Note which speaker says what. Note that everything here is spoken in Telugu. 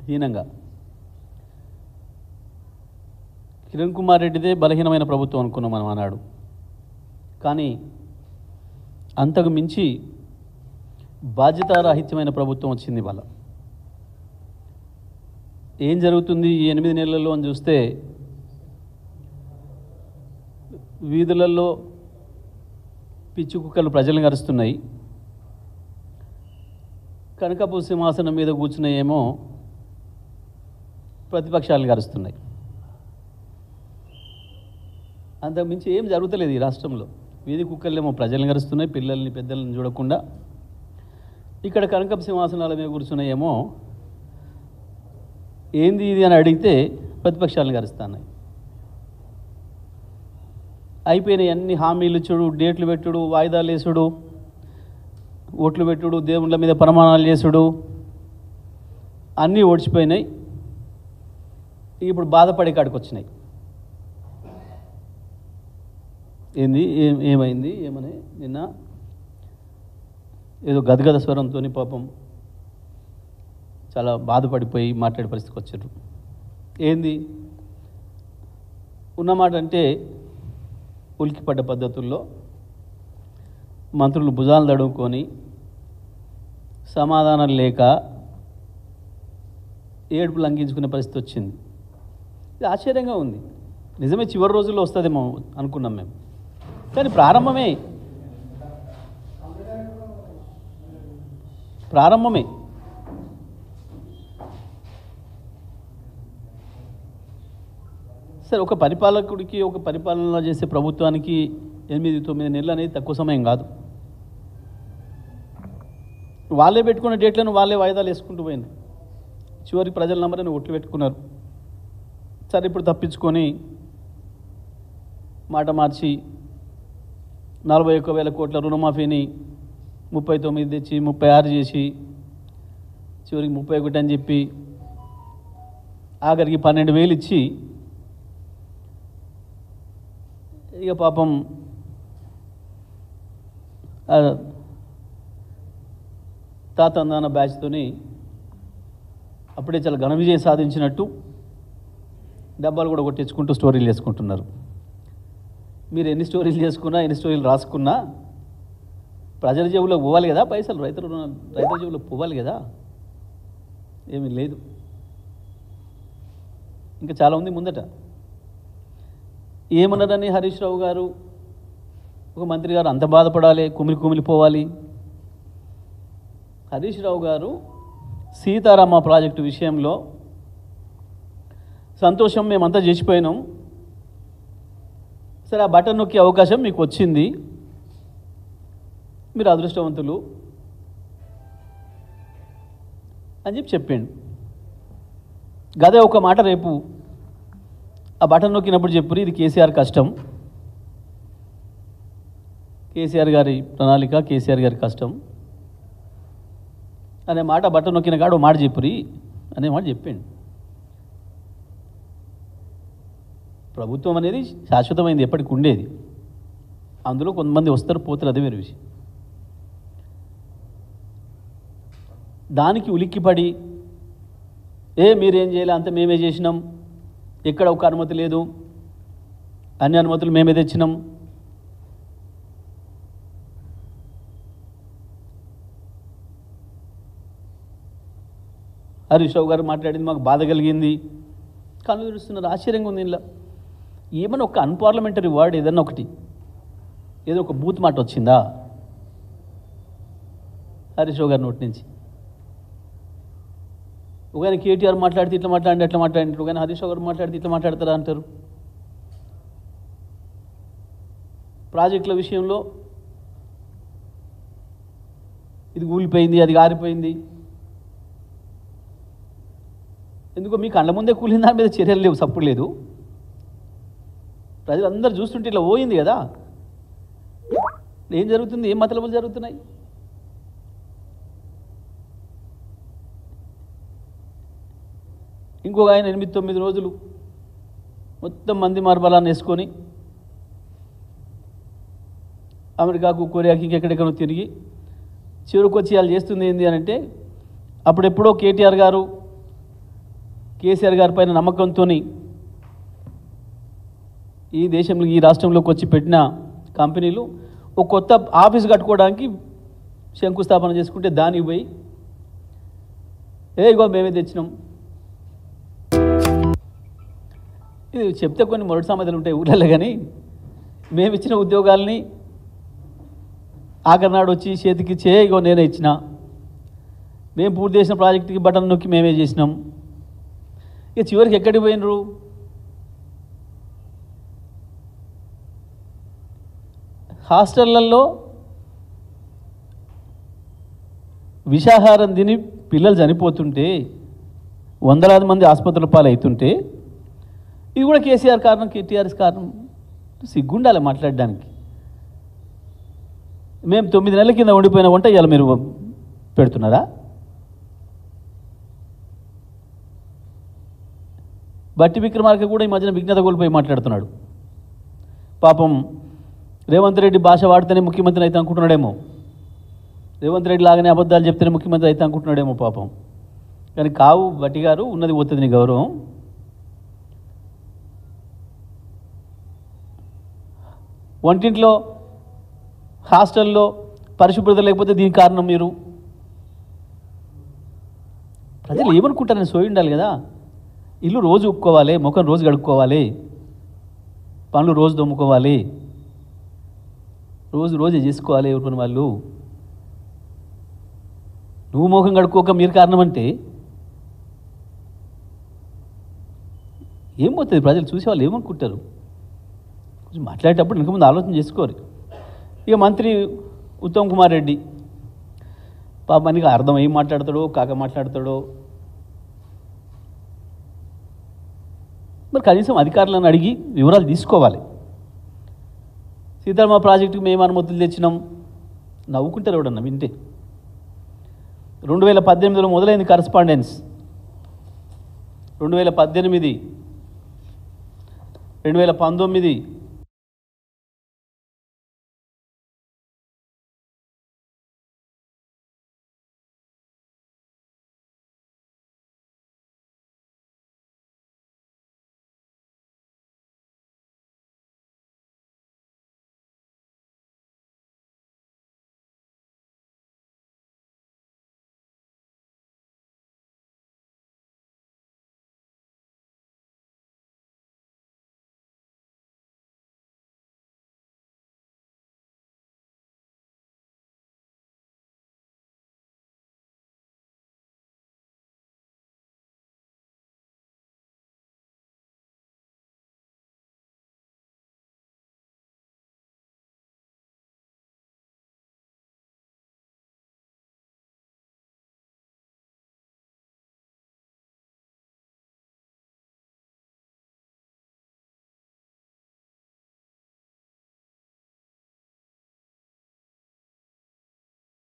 Speaker 1: హీనంగా. కిరణ్ కుమార్ రెడ్డిదే బలహీనమైన ప్రభుత్వం అనుకున్నాం మనం అన్నాడు. కానీ అంతకు మించి బాధ్యతారాహిత్యమైన ప్రభుత్వం వచ్చింది ఇవాళ. ఏం జరుగుతుంది ఈ 8 నెలల్లో అని చూస్తే, వీధులలో పిచ్చి కుక్కలు ప్రజలను కరుస్తున్నాయి. కనకపు సింహాసనం మీద కూర్చున్నాయేమో ప్రతిపక్షాలను కరుస్తున్నాయి. అంతకుమించి ఏం జరుగుతలేదు ఈ రాష్ట్రంలో. వీధి కుక్కలేమో ప్రజలను కరుస్తున్నాయి, పిల్లల్ని పెద్దల్ని చూడకుండా. ఇక్కడ కనకపు సింహాసనాల మీద కూర్చున్నాయేమో ఏంది ఇది అని అడిగితే ప్రతిపక్షాలను కరుస్తున్నాయి. అయిపోయినాయి అన్ని హామీలు ఇచ్చుడు, డేట్లు పెట్టుడు, వాయిదాలు వేసుడు, ఓట్లు పెట్టుడు, దేవుళ్ళ మీద ప్రమాణాలు చేసుడు అన్నీ ఓడిచిపోయినాయి. ఇప్పుడు బాధపడే కాడికి వచ్చినాయి. ఏంది ఏమైంది ఏమని నిన్న ఏదో గదగద స్వరంతో పాపం చాలా బాధపడిపోయి మాట్లాడే పరిస్థితికి వచ్చారు. ఏంది ఉన్నమాట అంటే, ఉలికిపడ్డ పద్ధతుల్లో మంత్రులు భుజాలు తడుముకొని సమాధానం లేక ఏడుపు లంఘించుకునే పరిస్థితి వచ్చింది. ఇది ఆశ్చర్యంగా ఉంది. నిజమే చివరి రోజుల్లో వస్తుందేమో అనుకున్నాం మేము, కానీ ప్రారంభమే. సరే, ఒక పరిపాలకుడికి, ఒక పరిపాలన చేసే ప్రభుత్వానికి 8-9 నెలలు అనేది తక్కువ సమయం కాదు. వాళ్ళే పెట్టుకున్న డేట్లను వాళ్ళే వాయిదాలు వేసుకుంటూ పోయినారు. చివరికి ప్రజల నంబర్ని ఒట్లు పెట్టుకున్నారు. సరే, ఇప్పుడు తప్పించుకొని మాట మార్చి 41,000 కోట్ల రుణమాఫీని 39 తెచ్చి 36 చేసి చివరికి 31 అని చెప్పి ఆఖరికి 12,000 ఇచ్చి ఇక పాపం తాతందాన బ్యాచ్తోని అప్పుడే చాలా ఘన విజయం సాధించినట్టు డబ్బాలు కూడా కొట్టించుకుంటూ స్టోరీలు చేసుకుంటున్నారు. మీరు ఎన్ని స్టోరీలు చేసుకున్నా, ఎన్ని స్టోరీలు రాసుకున్నా ప్రజల జేబులో పోవాలి కదా పైసలు, రైతుల జేబులో పోవాలి కదా. ఏమీ లేదు, ఇంకా చాలా ఉంది ముందట. ఏమన్నారని హరీష్ రావు గారు, ఒక మంత్రి గారు అంత బాధపడాలి, కుమిలిపోవాలి. హరీష్ రావు గారు సీతారామ ప్రాజెక్టు విషయంలో సంతోషం, మేమంతా చేసిపోయినాం, సరే ఆ బటన్ నొక్కే అవకాశం మీకు వచ్చింది, మీరు అదృష్టవంతులు అని చెప్పిండు. గదే ఒక మాట రేపు ఆ బటన్ నొక్కినప్పుడు చెప్పురు, ఇది కేసీఆర్ కష్టం, కేసీఆర్ గారి ప్రణాళిక, కేసీఆర్ గారి కష్టం అనే మాట బటన్ నొక్కిన కాడు మాట చెప్పురి అనే మాట చెప్పిండు. ప్రభుత్వం అనేది శాశ్వతమైంది, ఎప్పటికి ఉండేది. అందులో కొంతమంది వస్తారు పోతారు, అదే వేరే విషయం. దానికి ఉలిక్కిపడి మీరేం చేయాలి, అంత మేమే చేసినాం, ఎక్కడ ఒక అనుమతి లేదు, అన్ని అనుమతులు మేమే తెచ్చినాం, హరీష్ రావు గారు మాట్లాడింది మాకు బాధ కలిగింది, కళ్ళు తెరుస్తున్నారు. ఆశ్చర్యంగా ఉంది. ఇలా ఏమన్నా ఒక అన్పార్లమెంటరీ వర్డ్ ఏదన్నా ఒకటి, ఏదో ఒక బూత్ మాట వచ్చిందా హరీష్ రావు గారి నోటి నుంచి? ఒకవేళ కేటీఆర్ మాట్లాడితే ఇట్లా మాట్లాడి అట్లా మాట్లాడినట్టు, కానీ హరీష్ రావు గారు మాట్లాడితే ఇట్లా మాట్లాడతారా అంటారు. ప్రాజెక్టుల విషయంలో ఇది కూలిపోయింది, అది గారిపోయింది, ఎందుకో మీ కళ్ళ ముందే కూలిన దాని మీద చర్యలు లేవు, సప్పుడు లేదు. ప్రజలందరూ చూస్తుంటే ఇట్లా పోయింది కదా, ఏం జరుగుతుంది, ఏం మతలబులు జరుగుతున్నాయి? ఇంకొక ఆయన 8-9 రోజులు మొత్తం మంది మార్బలాన్ని వేసుకొని అమెరికాకు, కొరియాకి, ఇంకెక్కడెక్కడో తిరిగి చివరికి వచ్చి వాళ్ళు చేస్తుంది ఏంటి అని అంటే, అప్పుడెప్పుడో కేటీఆర్ గారు కేసీఆర్ గారి పైన నమ్మకంతో ఈ దేశంలో ఈ రాష్ట్రంలోకి వచ్చి పెట్టిన కంపెనీలు ఒక కొత్త ఆఫీస్ కట్టుకోవడానికి శంకుస్థాపన చేసుకుంటే దానికి పోయి ఇగో మేమే తెచ్చినాం. ఇది చెప్తే కొన్ని మొరటి సామెతలు ఉంటాయి ఊళ్ళల్లో, కానీ మేము ఇచ్చిన ఉద్యోగాల్ని ఆఖరినాడు వచ్చి చేతికి ఇగో నేనే ఇచ్చిన, మేము పూర్తి చేసిన ప్రాజెక్టుకి బటన్ నొక్కి మేమే చేసినాం. ఇక చివరికి ఎక్కడికి పోయినరు? హాస్టళ్లలో విషాహారం తిని పిల్లలు చనిపోతుంటే, వందలాది మంది ఆసుపత్రుల పాలు అవుతుంటే, ఇది కూడా కేసీఆర్ కారణం, కేటీఆర్ఎస్ కారణం. సిగ్గుండాలి మాట్లాడడానికి. మేము 9 నెలల కింద వండిపోయిన వంట ఇవాళ మీరు పెడుతున్నారా? బట్టి విక్రమార్క కూడా ఈ మధ్యన విజ్ఞత కోల్పోయి మాట్లాడుతున్నాడు. పాపం రేవంత్ రెడ్డి భాష వాడితేనే ముఖ్యమంత్రి అయితే అనుకుంటున్నాడేమో, రేవంత్ రెడ్డి లాగానే అబద్ధాలు చెప్తేనే ముఖ్యమంత్రి అయితే అనుకుంటున్నాడేమో పాపం. కానీ కావు బట్టి గారు, ఉన్నది పోతుంది నీ గౌరవం. వంటింట్లో హాస్టల్లో పరిశుభ్రత లేకపోతే దీనికి కారణం మీరు. ప్రజలు ఏమనుకుంటారని సోయి ఉండాలి కదా. ఇల్లు రోజు ఉక్కోవాలి, ముఖం రోజు కడుక్కోవాలి, పనులు రోజు దొమ్ముకోవాలి, రోజు చేసుకోవాలి ఎవరి పని వాళ్ళు. నువ్వు ముఖం కడుక్కోక మీరు కారణం అంటే ఏం పోతుంది? ప్రజలు చూసేవాళ్ళు ఏమనుకుంటారు? కొంచెం మాట్లాడేటప్పుడు ఇంక ముందు ఆలోచన చేసుకోరు. ఇక మంత్రి ఉత్తమ్ కుమార్ రెడ్డి పాప మనకి అర్థం ఏం మాట్లాడతాడో కాక మాట్లాడతాడో. మరి కనీసం అధికారులను అడిగి వివరాలు తీసుకోవాలి. సీతారామ ప్రాజెక్టుకు మేము అనుమతులు తెచ్చినాం, నవ్వుకుంటారు ఎవడన్నా వింటే. 2018లో మొదలైంది కరస్పాండెన్స్. 2018, 2019,